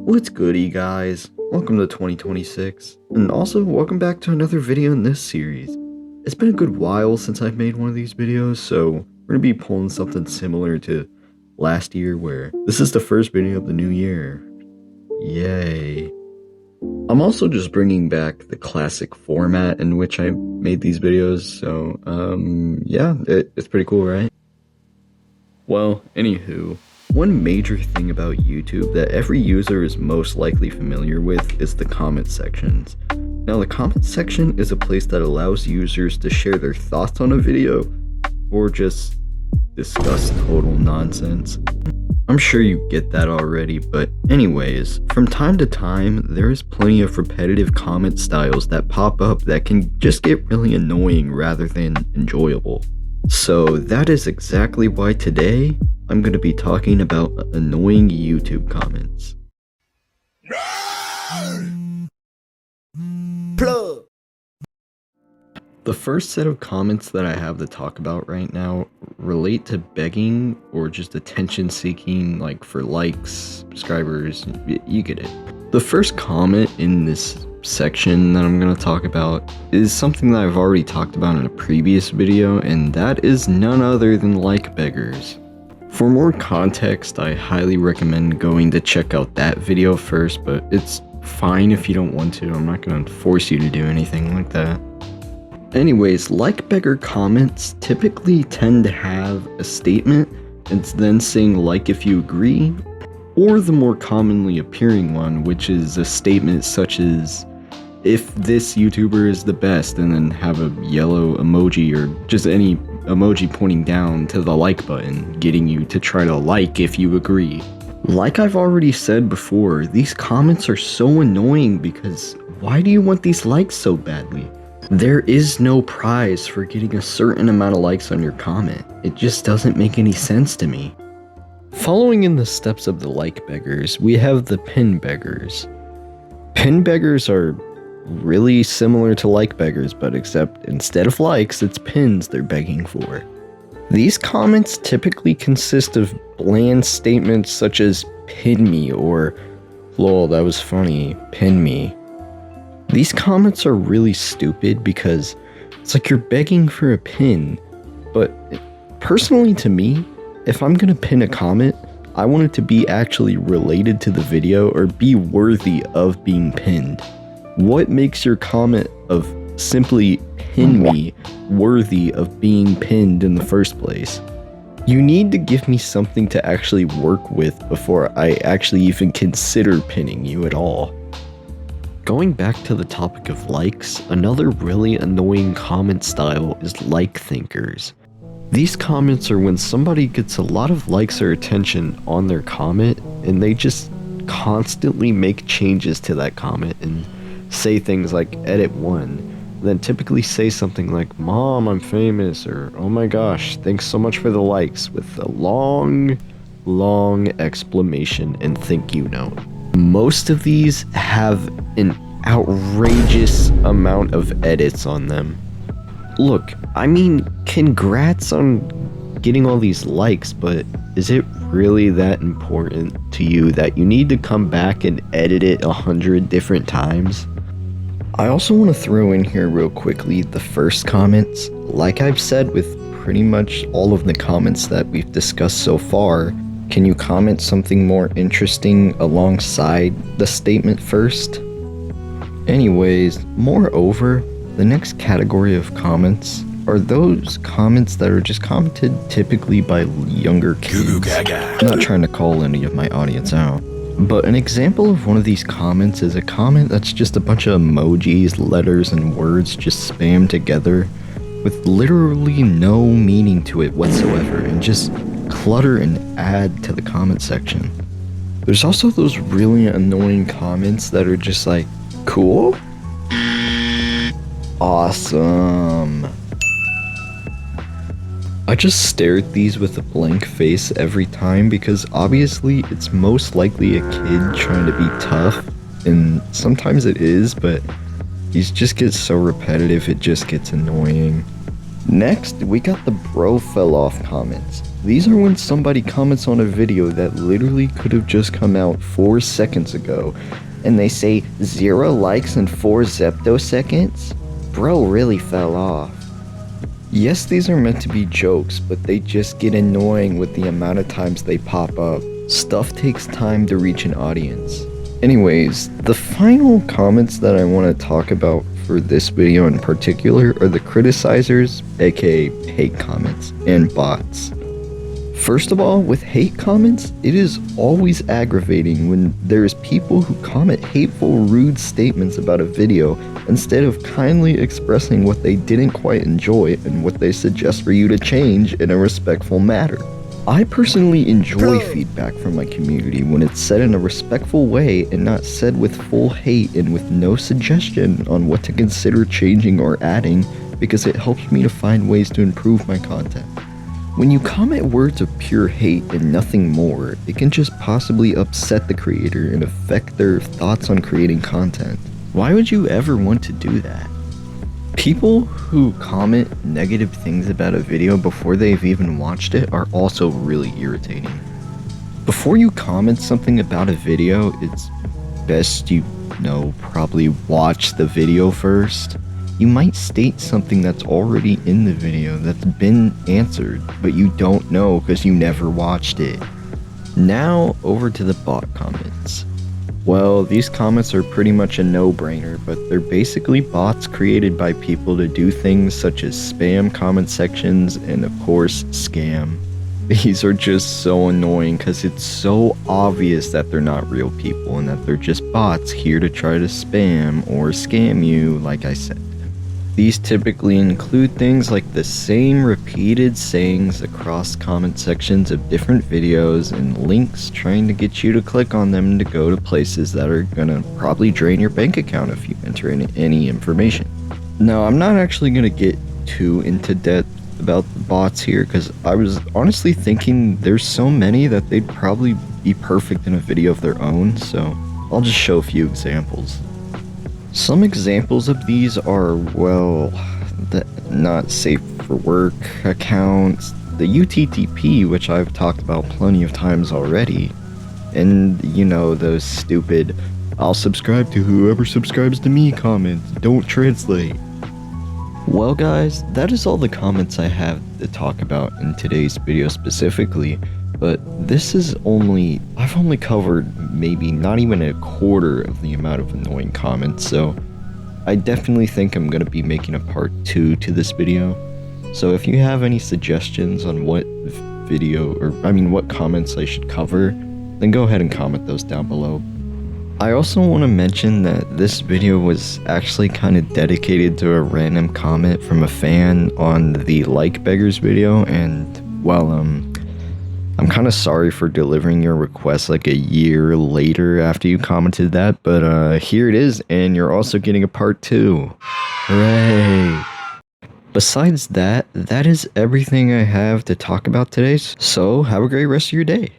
What's goody, guys? Welcome to 2026, and also welcome back to another video in this series. It's been a good while since I've made one of these videos, so we're gonna be pulling something similar to last year, where this is the first video of the new year. Yay. I'm also just bringing back the classic format in which I made these videos, so yeah, it's pretty cool, right? Well, anywho, one major thing about YouTube that every user is most likely familiar with is the comment sections. Now, the comment section is a place that allows users to share their thoughts on a video or just discuss total nonsense. I'm sure you get that already, but anyways, from time to time, there is plenty of repetitive comment styles that pop up that can just get really annoying rather than enjoyable. So that is exactly why today, I'm going to be talking about annoying YouTube comments. Plug. The first set of comments that I have to talk about right now relate to begging or just attention seeking, like for likes, subscribers, you get it. The first comment in this section that I'm going to talk about is something that I've already talked about in a previous video, and that is none other than like beggars. For more context, I highly recommend going to check out that video first, but it's fine if you don't want to. I'm not going to force you to do anything like that. Anyways, like beggar comments typically tend to have a statement and then saying like if you agree, or the more commonly appearing one, which is a statement such as if this YouTuber is the best, and then have a yellow emoji or just any emoji pointing down to the like button, getting you to try to like if you agree. Like I've already said before, these comments are so annoying because why do you want these likes so badly? There is no prize for getting a certain amount of likes on your comment. It just doesn't make any sense to me. Following in the steps of the like beggars, we have the pin beggars. Pin beggars are really similar to like beggars, but except instead of likes, it's pins they're begging for. These comments typically consist of bland statements such as pin me or lol, that was funny, pin me. These comments are really stupid because it's like you're begging for a pin, but personally to me, if I'm gonna pin a comment, I want it to be actually related to the video or be worthy of being pinned. What makes your comment of simply pin me worthy of being pinned in the first place? You need to give me something to actually work with before I actually even consider pinning you at all. Going back to the topic of likes, another really annoying comment style is like thinkers. These comments are when somebody gets a lot of likes or attention on their comment and they just constantly make changes to that comment and say things like edit one, then typically say something like mom, I'm famous, or oh my gosh, thanks so much for the likes, with a long exclamation and thank you note. Most of these have an outrageous amount of edits on them. Look, I mean, congrats on getting all these likes, but is it really that important to you that you need to come back and edit it 100 different times? I also want to throw in here real quickly the first comments. Like I've said with pretty much all of the comments that we've discussed so far, can you comment something more interesting alongside the statement first? Anyways, moreover, the next category of comments are those comments that are just commented typically by younger kids. I'm not trying to call any of my audience out, but an example of one of these comments is a comment that's just a bunch of emojis, letters, and words just spammed together with literally no meaning to it whatsoever, and just clutter and add to the comment section. There's also those really annoying comments that are just like, cool? Awesome. I just stare at these with a blank face every time because obviously it's most likely a kid trying to be tough, and sometimes it is, but these just get so repetitive it just gets annoying. Next, we got the bro fell off comments. These are when somebody comments on a video that literally could have just come out 4 seconds ago, and they say 0 likes in 4 zeptoseconds? Bro really fell off. Yes, these are meant to be jokes, but they just get annoying with the amount of times they pop up. Stuff takes time to reach an audience. Anyways, the final comments that I want to talk about for this video in particular are the criticizers, aka hate comments, and bots. First of all, with hate comments, it is always aggravating when there's people who comment hateful, rude statements about a video instead of kindly expressing what they didn't quite enjoy and what they suggest for you to change in a respectful manner. I personally enjoy feedback from my community when it's said in a respectful way and not said with full hate and with no suggestion on what to consider changing or adding, because it helps me to find ways to improve my content. When you comment words of pure hate and nothing more, it can just possibly upset the creator and affect their thoughts on creating content. Why would you ever want to do that? People who comment negative things about a video before they've even watched it are also really irritating. Before you comment something about a video, it's best you probably watch the video first. You might state something that's already in the video that's been answered, but you don't know because you never watched it. Now, over to the bot comments. Well, these comments are pretty much a no-brainer, but they're basically bots created by people to do things such as spam comment sections and, of course, scam. These are just so annoying because it's so obvious that they're not real people and that they're just bots here to try to spam or scam you, like I said. These typically include things like the same repeated sayings across comment sections of different videos and links trying to get you to click on them to go to places that are gonna probably drain your bank account if you enter in any information. Now, I'm not actually gonna get too into depth about the bots here because I was honestly thinking there's so many that they'd probably be perfect in a video of their own, so I'll just show a few examples. Some examples of these are, well, the not safe for work accounts, the UTTP, which I've talked about plenty of times already, and, those stupid, I'll subscribe to whoever subscribes to me comments, don't translate. Well guys, that is all the comments I have to talk about in today's video specifically. But I've only covered maybe not even a quarter of the amount of annoying comments, so I definitely think I'm going to be making a part 2 to this video. So if you have any suggestions on what what comments I should cover, then go ahead and comment those down below. I also want to mention that this video was actually kind of dedicated to a random comment from a fan on the Like Beggars video, and well, I'm kind of sorry for delivering your request like a year later after you commented that, but here it is, and you're also getting a part 2. Hooray! Besides that, that is everything I have to talk about today, so have a great rest of your day.